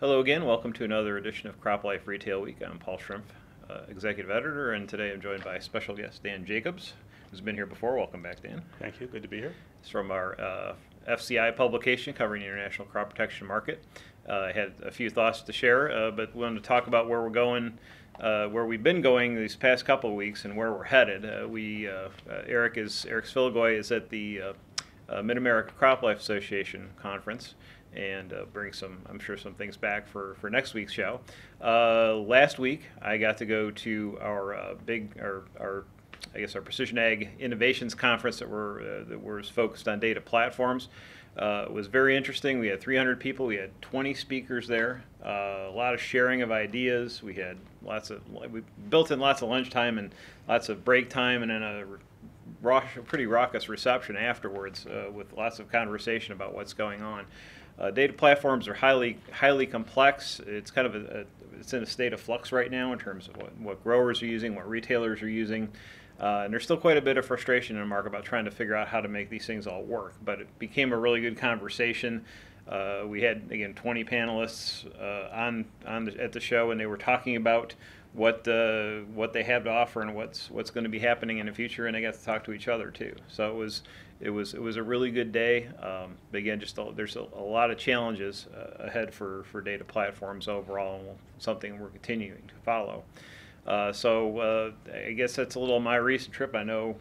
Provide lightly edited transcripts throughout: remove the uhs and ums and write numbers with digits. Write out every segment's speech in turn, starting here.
Hello again. Welcome to another edition of Crop Life Retail Week. I'm Paul Schrimpf, Executive Editor, and today I'm joined by special guest Dan Jacobs, who's been here before. Welcome back, Dan. Thank you. Good to be here. It's from our FCI publication covering the international crop protection market. I had a few thoughts to share, but we wanted to talk about where we're going, where we've been going these past couple of weeks, and where we're headed. Eric Svilgoy is at the Mid-America Crop Life Association conference, and bring some things back for next week's show. Last week, I got to go to our Precision Ag Innovations Conference that was focused on data platforms. It was very interesting. We had 300 people. We had 20 speakers there. A lot of sharing of ideas. We built in lots of lunchtime and lots of break time, and then a pretty raucous reception afterwards with lots of conversation about what's going on. Data platforms are highly complex. It's kind of it's in a state of flux right now in terms of what growers are using, what retailers are using, and there's still quite a bit of frustration in the market about trying to figure out how to make these things all work. But it became a really good conversation. We had, again, 20 panelists at the show, and they were talking about what they have to offer and what's going to be happening in the future, and they got to talk to each other too. So it was a really good day. But again, there's a lot of challenges ahead for data platforms overall, and something we're continuing to follow. So I guess that's a little of my recent trip. I know,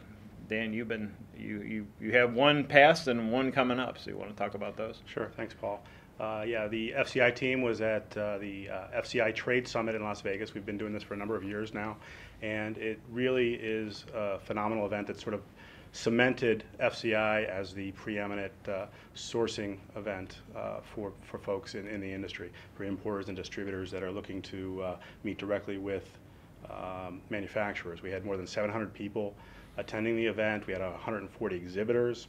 Dan, you have one past and one coming up, so you want to talk about those? Sure. Thanks, Paul. The FCI team was at the FCI Trade Summit in Las Vegas. We've been doing this for a number of years now, and it really is a phenomenal event that sort of cemented FCI as the preeminent sourcing event for folks in the industry, for importers and distributors that are looking to meet directly with manufacturers. We had more than 700 people attending the event. We had 140 exhibitors.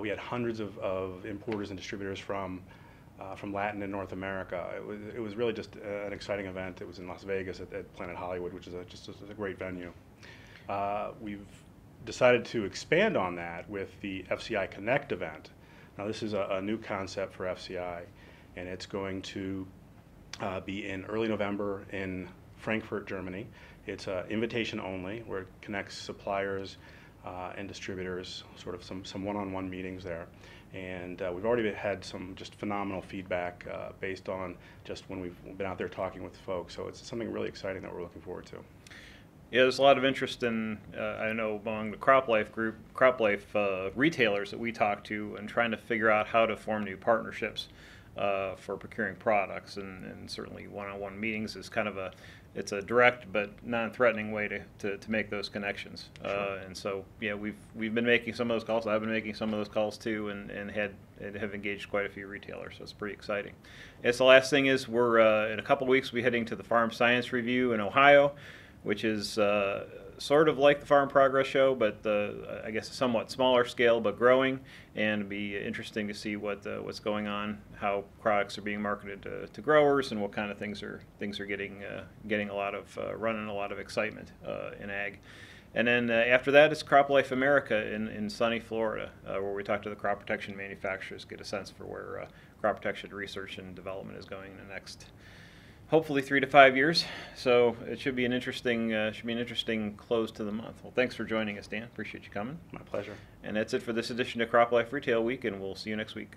We had hundreds of importers and distributors from Latin and North America. It was really just an exciting event. It was in Las Vegas at Planet Hollywood, which is just a great venue. We've decided to expand on that with the FCI Connect event. Now, this is a new concept for FCI, and it's going to be in early November in Frankfurt, Germany. It's invitation only, where it connects suppliers and distributors, sort of some one-on-one meetings there. And we've already had some just phenomenal feedback based on just when we've been out there talking with folks. So it's something really exciting that we're looking forward to. Yeah, there's a lot of interest in, I know, among the crop life retailers that we talk to, and trying to figure out how to form new partnerships for procuring products, and certainly one-on-one meetings is kind of it's a direct but non-threatening way to make those connections. Sure. And so, yeah, we've been making some of those calls. I've been making some of those calls too, and have engaged quite a few retailers. So it's pretty exciting. And so the last thing is we're in a couple of weeks we're heading to the Farm Science Review in Ohio, which is sort of like the Farm Progress Show, but I guess a somewhat smaller scale, but growing, and it'd be interesting to see what's going on, how products are being marketed to growers, and what kind of things are getting a lot of running a lot of excitement in ag. And then after that, it's Crop Life America in sunny Florida, where we talk to the crop protection manufacturers, get a sense for where crop protection research and development is going in the next, hopefully, 3 to 5 years. So it should be an interesting close to the month. Well, thanks for joining us, Dan. Appreciate you coming. My pleasure. And that's it for this edition of Crop Life Retail Week, and we'll see you next week.